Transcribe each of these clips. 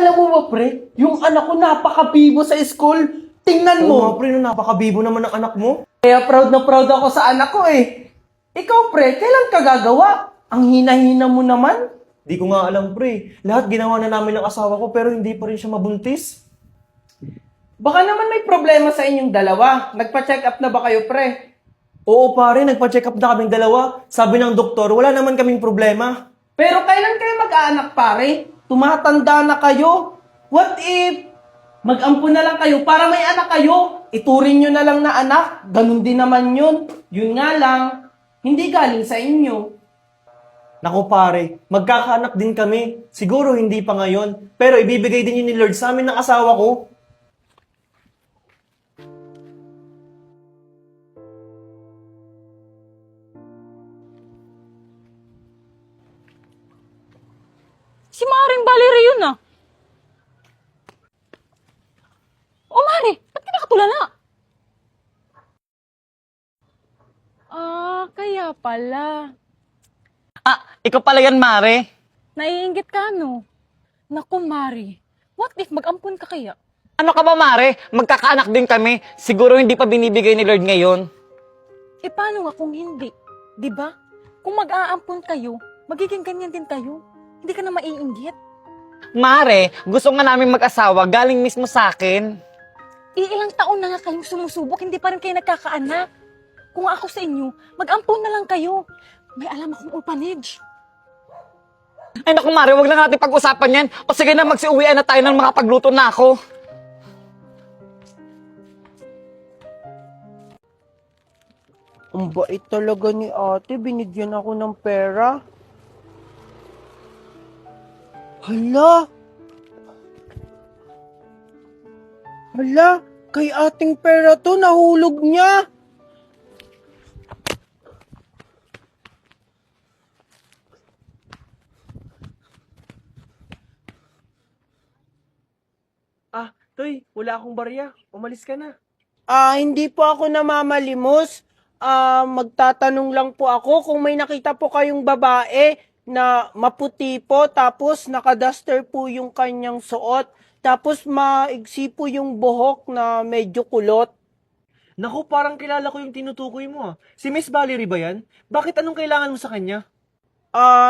Alam mo ba, pre, yung anak ko napaka-bibo sa school. Tingnan mo. Oo nga, pre, no, napakabibo naman ng anak mo. Kaya proud na proud ako sa anak ko eh. Ikaw, pre, kailan ka gagawa? Ang hina-hina mo naman. Di ko nga alam, pre. Lahat ginawa na namin ng asawa ko pero hindi pa rin siya mabuntis. Baka naman may problema sa inyong dalawa. Nagpa-check up na ba kayo, pre? Oo, pare, nagpa-check up na kaming dalawa. Sabi ng doktor, wala naman kaming problema. Pero kailan kayo mag-aanak, pare? Tumatanda na kayo. What if mag-ampun na lang kayo para may anak kayo? Ituring nyo na lang na anak. Ganun din naman yun. Yun nga lang, hindi galing sa inyo. Naku, pare, magkakaanak din kami. Siguro hindi pa ngayon. Pero ibibigay din yun ni Lord sa amin ng asawa ko. Si Maring Valerie yun ah. O Mari, ba't ka nakatulala? Kaya pala. Ikaw pala yan, Mare. Naiinggit ka no? Naku Mari, what if mag-ampun ka kaya? Ano ka ba, Mare? Magkakaanak din kami. Siguro hindi pa binibigay ni Lord ngayon. Paano nga kung hindi? Diba? Kung mag-aampun kayo, magiging ganyan din kayo. Hindi ka na maiinggit. Mare, gusto nga namin mag-asawa galing mismo sa akin. Ilang taon na nga kayong sumusubok, hindi pa rin kayo nagkakaanak. Kung ako sa inyo, mag-ampun na lang kayo. May alam akong orphanage. Ay naku, Mare, wag na natin pag-usapan yan. O sige na, magsiuwian na tayo ng mga pagluto na ako. Ang bait talaga ni ate. Binigyan ako ng pera. Hala! Hala! Kay ating pera to, nahulog niya! Toy, wala akong barya. Umalis ka na. Hindi po ako namamalimos. Magtatanong lang po ako kung may nakita po kayong babae na maputi po, tapos nakaduster po yung kanyang suot, tapos maigsi po yung buhok na medyo kulot. Naku, parang kilala ko yung tinutukoy mo. Si Miss Valerie ba yan? Bakit anong kailangan mo sa kanya?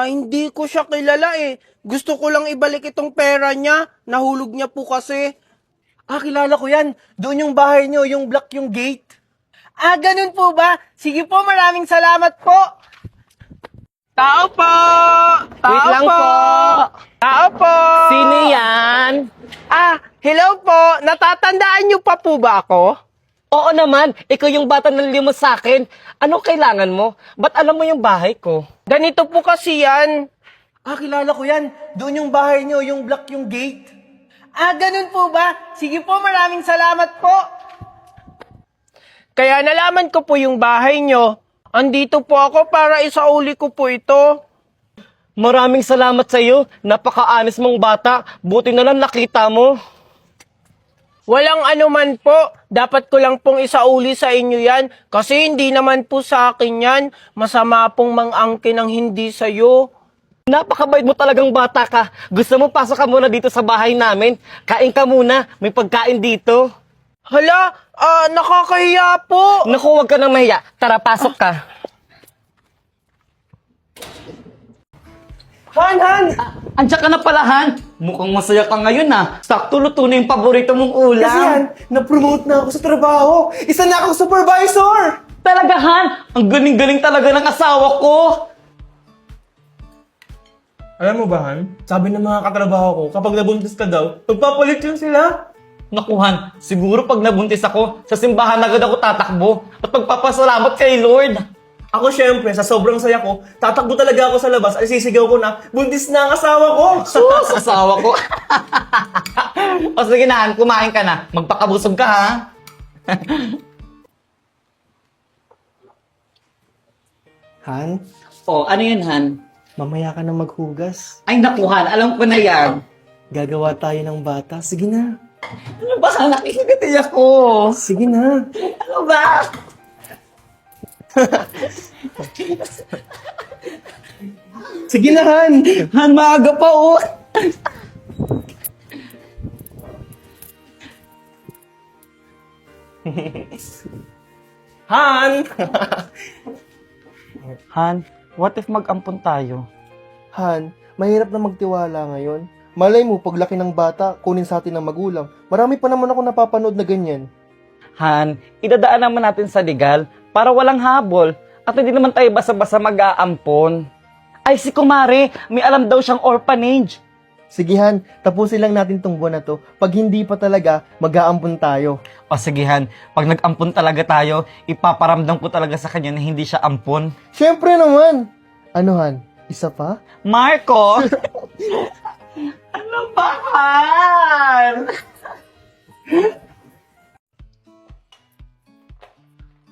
Hindi ko siya kilala eh. Gusto ko lang ibalik itong pera niya. Nahulog niya po kasi. Kilala ko yan. Doon yung bahay niyo, yung block yung gate. Ganun po ba? Sige po, maraming salamat po. Tao po! Wait lang po. Tao po! Sino yan? Hello po. Natatandaan niyo pa po ba ako? Oo naman, ikaw yung bata na limos sa akin. Ano kailangan mo? Ba't alam mo yung bahay ko? Ganito po kasi yan. Kilala ko yan. Doon yung bahay niyo, yung block yung gate. Ganun po ba? Sige po, maraming salamat po. Kaya nalaman ko po yung bahay nyo. Andito po ako para isauli ko po ito. Maraming salamat sa iyo. Napaka-honest mong bata. Buti na lang nakita mo. Walang anuman po. Dapat ko lang pong isauli sa inyo yan. Kasi hindi naman po sa akin yan. Masama pong mang-angkin ang hindi sa'yo. Napakabait mo talagang bata ka. Gusto mo pasok ka muna dito sa bahay namin? Kain ka muna. May pagkain dito. Hala, nakakahiya po. Naku, huwag ka nang mahiya. Tara, pasok ka. Han! Andiyan ka na pala, Han. Mukhang masaya ka ngayon, ha. Sakto luto na yung paborito mong ulam. Kasi yan, na-promote na ako sa trabaho. Isa na akong supervisor! Talaga, Han. Ang galing-galing talaga ng asawa ko. Alam mo ba, Han? Sabi ng mga katrabaho ko, kapag nabuntis ka daw, magpapalit yun sila. Naku, Han. Siguro pag nabuntis ako, sa simbahan agad ako tatakbo. At pagpapasalamat kay Lord. Ako syempre, sa sobrang saya ko, tatakbo talaga ako sa labas at sisigaw ko na, buntis na ang asawa ko! Sus, asawa ko. O sige na, Han. Kumain ka na. Magpakabusog ka, ha? Han, O, ano yun, Han? mamaya ka na maghugas. Ay, naku, Han. Alam ko na yan. Gagawa tayo ng bata. Sige na. Ano ba? Nakikiti ako. Sige na. Ano ba? Sige na, Han. Han, maaga pa, oh. Han! Han, what if mag-ampon tayo? Han, mahirap na magtiwala ngayon. Malay mo, paglaki ng bata, kunin sa atin ng magulang. Marami pa naman ako napapanood na ganyan. Han, idadaan naman natin sa legal para walang habol at hindi naman tayo basa-basa mag-aampon. Ay, si Kumare, may alam daw siyang orphanage. Sige Han, tapusin lang natin tong buwan na to. Pag hindi pa talaga, mag-aampon tayo. O sige Han, pag nag-ampon talaga tayo, ipaparamdam ko talaga sa kanya na hindi siya ampon. Siyempre naman! Ano Han, isa pa? Marco! Ano ba, Han?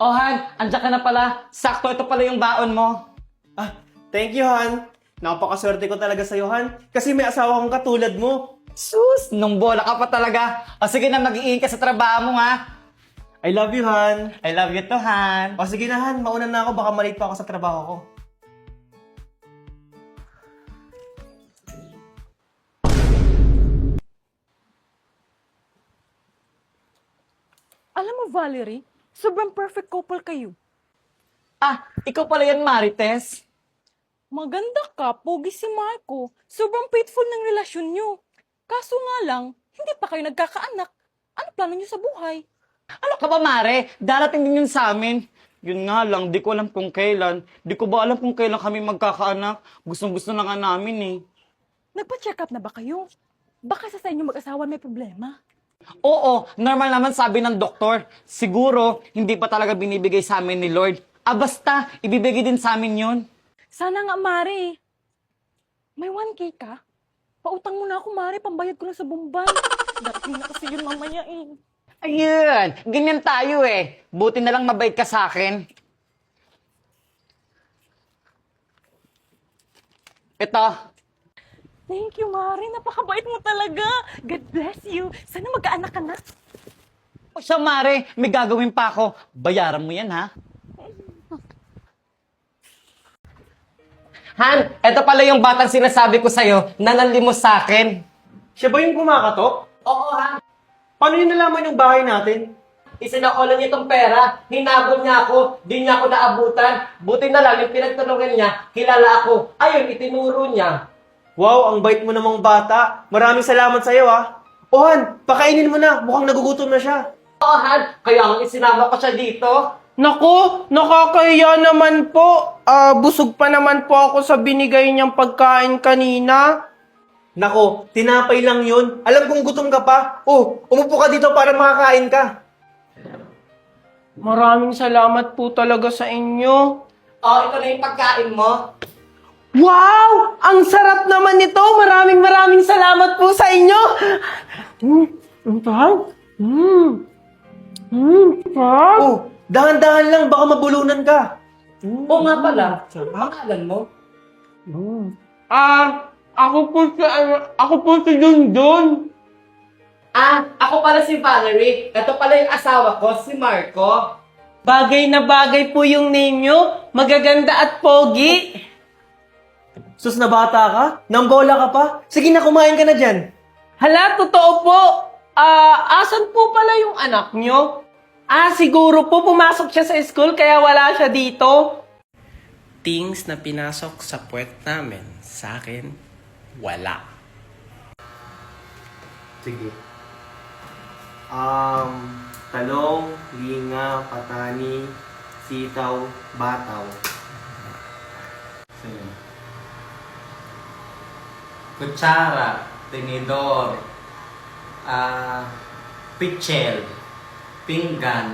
Oh, Han, andyan ka na pala. Sakto, ito pala yung baon mo. Ah, thank you, Han. Napakaswerte ko talaga sa'yo, Han. Kasi may asawa kong katulad mo. Sus, nung bola ka pa talaga. O sige na, mag-iingat ka sa trabaho mo, ha? I love you, Han. I love you too, Han. O sige na, Han. Mauna na ako. Baka malate pa ako sa trabaho ko. Alam mo, Valerie, sobrang perfect couple kayo. Ah, ikaw pala yan, Marites. Maganda ka, pogi si Marco. Sobrang faithful ng relasyon nyo. Kaso nga lang, hindi pa kayo nagkakaanak. Ano plano nyo sa buhay? Ano ka ba, Mare? Darating din yun sa amin. Yun nga lang, di ko alam kung kailan. Di ko ba alam kung kailan kami magkakaanak? Gustong-gusto na nga namin eh. Nagpa-check up na ba kayo? Baka sa inyo mag-asawa may problema. Oo, normal naman sabi ng doktor. Siguro, hindi pa talaga binibigay sa amin ni Lord. Ah, basta, ibibigay din sa amin yun. Sana nga, Mare. May 1K ka? Pautang mo na ako, Mare. Pambayad ko na sa bumban. Darating na kasi yun mamaya eh. Ayun, ganyan tayo eh. Buti na lang mabait ka sa akin. Ito. Thank you, Mare. Napakabait mo talaga. God bless you. Sana magkaanak ka na. O siya, Mare, may gagawin pa ako. Bayaran mo yan, ha? Han, eto pala yung batang sinasabi ko sa'yo na nanlimos sa akin. Siya ba yung kumakatok? Oo, Han. Paano yun nalaman yung bahay natin? Isinakulan niya itong pera, hinabol niya ako, di niya ako naabutan. Buti na lang yung pinagtanungan niya, kilala ako. Ayun, itinuro niya. Wow, ang bait mo namang bata. Maraming salamat sa'yo, ha. O, Han, pakainin mo na. Mukhang nagugutom na siya. Oo, Han, kaya ang isinama ko siya dito. Naku, nakakahiya naman po. Busog pa naman po ako sa binigay niyang pagkain kanina. Nako, tinapay lang yun. Alam kong gutom ka pa. Oh, umupo ka dito para makakain ka. Maraming salamat po talaga sa inyo. Oh, ito na yung pagkain mo. Wow! Ang sarap naman nito. Maraming salamat po sa inyo. Ang sarap. Sarap. Oh, dahan-dahan lang. Baka mabulunan ka. Oo nga pala, pangalan mo? Ako po si Junjun. Ah, ako pala si Valerie. Ito pala yung asawa ko, si Marco. Bagay na bagay po yung name nyo. Magaganda at pogi. Sus na bata ka? Nambola ka pa? Sige na, kumain ka na dyan. Hala, totoo po. Asan po pala yung anak nyo? Siguro po pumasok siya sa school kaya wala siya dito. Things na pinasok sa puwet namin, sa akin, wala. Sige. Talong, linga, patani, sitaw, bataw. Kutsara, tinidor, pichel, pinggan,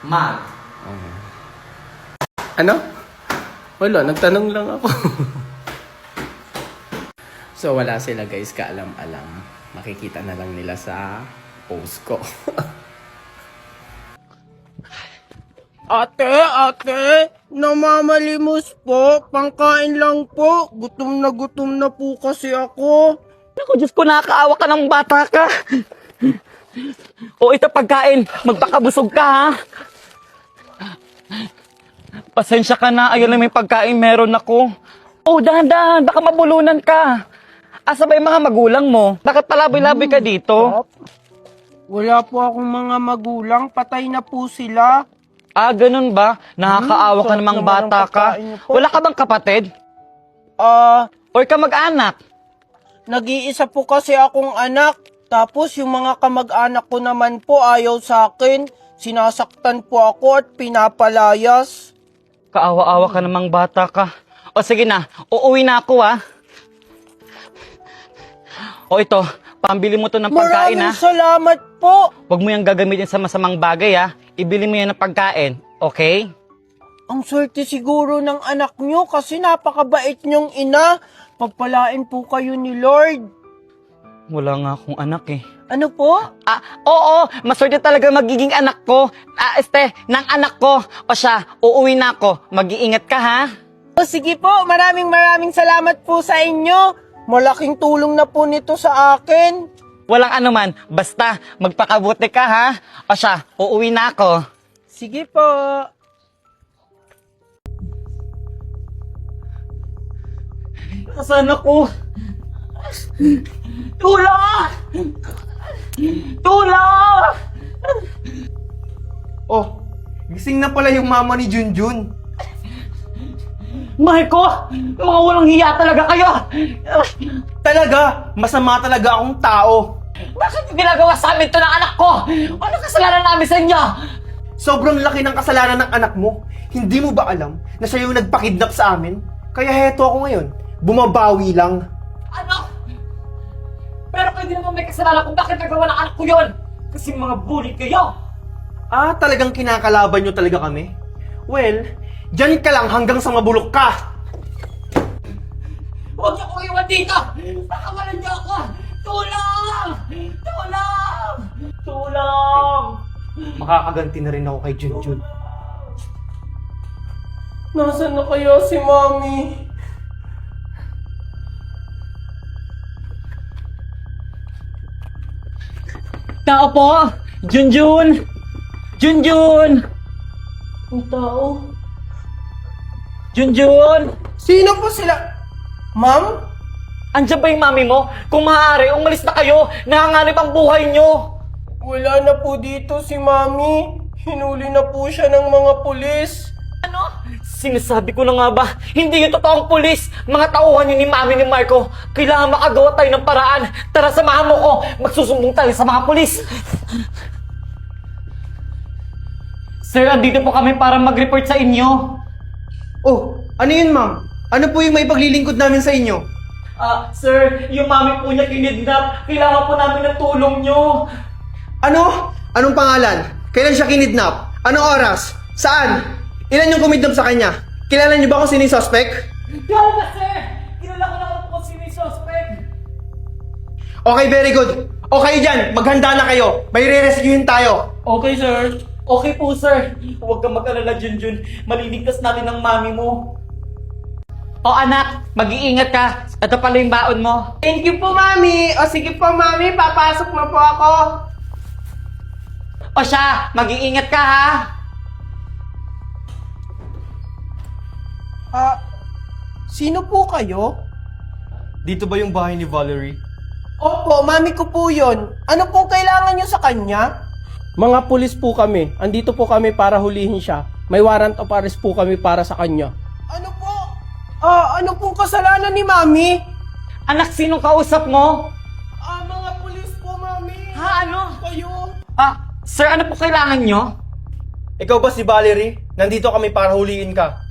mug. Ano? Wala, nagtanong lang ako. So wala sila guys, kaalam-alam. Makikita na lang nila sa post ko. Ate, namamalimos po. Pangkain lang po. Gutom na po kasi ako. Naku, Diyos ko, nakakaawa ka ng bata ka. O ito pagkain, magpakabusog ka ha. Pasensya ka na, ayun na may pagkain meron ako. Oh, dahan-dahan, baka mabulunan ka. Asa ba yung mga magulang mo? Bakit palaboy-laboy ka dito? Wala po akong mga magulang, patay na po sila. Ah, ganun ba? Nakakaawa ka sarap namang naman ang bata ka. pagkain niyo po. Wala ka bang kapatid? Ah, Or ka mag-anak? nag-iisa po kasi akong anak. Tapos yung mga kamag-anak ko naman po ayaw sa akin. Sinasaktan po ako at pinapalayas. Kaawa-awa ka namang bata ka. O sige na, uuwi na ako O ito, pambili mo to ng pagkain Maraming salamat po. Huwag mo yung gagamitin sa masamang bagay Ibili mo yan ng pagkain, okay? Ang swerte siguro ng anak nyo kasi napakabait nyong ina. Pagpalain po kayo ni Lord. Wala nga akong anak Ano po? Oo, maswerte talaga magiging anak ko. Ng anak ko. O siya, uuwi na ako. Mag-iingat ka O sige po, maraming salamat po sa inyo. Malaking tulong na po nito sa akin. Walang anuman, basta magpakabuti ka O siya, uuwi na ako. Sige po. Nasaan ako? Tulong! Tulong! Oh, gising na pala yung mama ni Junjun. Marco! Mga walang hiya talaga kayo! Talaga, masama talaga akong tao. Bakit yung ginagawa sa amin to ng anak ko? Ano kasalanan namin sa inyo? Sobrang laki ng kasalanan ng anak mo. Hindi mo ba alam na siya yung nagpakidnap sa amin? Kaya heto ako ngayon, bumabawi lang. Ano? Pero kayo din naman may kasalanan kung bakit nagawa ng anak ko yun! Kasi mga bully kayo! Ah, talagang kinakalaban nyo talaga kami? Well, dyan ka lang hanggang sa mabulok ka. Huwag niyo akong iwan dito! Nakawalan niyo ako! Tulong! Tulong! Tulong! Makakaganti na rin ako kay Junjun. Nasaan na kaya si Mami? Tao po! Junjun! Junjun! Ang tao? Junjun! Sino po sila? Ma'am? Andiyan ba yung mami mo? Kung maaari, umalis na kayo! Nanganganib ang buhay nyo! Wala na po dito si Mami. Hinuli na po siya ng mga pulis. Ano? Sinasabi ko na nga ba, hindi yung totoong pulis! Mga tauhan yun ni mami ni Marco! Kailangan makagawa tayo ng paraan! Tara, samahan mo ko! Magsusumbong tayo sa mga pulis! Sir, andito po kami para mag-report sa inyo. Oh, ano yun ma'am? Ano po yung may paglilingkod namin sa inyo? Sir, yung mami po niya kinidnap. Kailangan po namin ng tulong nyo. Ano? Anong pangalan? Kailan siya kinidnap? Anong oras? Saan? Ilan yung kumidnap sa kanya? Kilala niyo ba kung sino yung suspect? Kaya na, sir! Kilala ko na kung sino yung suspect. Okay, very good. Okay dyan, maghanda na kayo. May re-rescuehin tayo. Okay, sir. Okay po, sir. Huwag kang mag-alala, Junjun. Maliligtas natin ang mami mo. O anak, mag-iingat ka. Ito pala yung baon mo. Thank you po, Mami. O sige po, Mami. Papasok na po ako. O siya, mag-iingat ka Sino po kayo? Dito ba yung bahay ni Valerie? Opo, Mami ko po yun. Ano pong kailangan nyo sa kanya? Mga pulis po kami. Andito po kami para hulihin siya. May warrant of arrest po kami para sa kanya. Ano po? Ano pong kasalanan ni Mami? Anak, sinong kausap mo? Mga pulis po, Mami. Ano? Kayo? Sir, ano po kailangan nyo? Ikaw ba si Valerie? Nandito kami para huliin ka.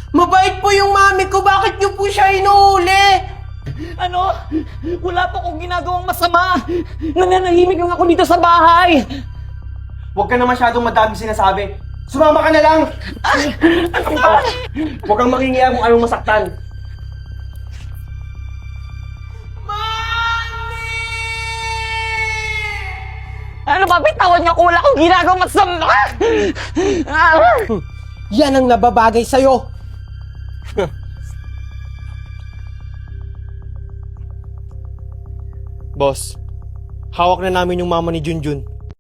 Mabait po yung Mami ko. Bakit nyo po siya inuuli? Ano? Wala po akong ginagawang masama. Nananahimik lang ako dito sa bahay. Huwag ka na masyadong madami sinasabi. Sumama ka na lang! Huwag kang makingiya kung anong masaktan. Ano ba? Bitawan niyo ako. Wala akong ginagawang masama. Yan ang nababagay sa'yo. Boss, hawak na namin yung mama ni Junjun.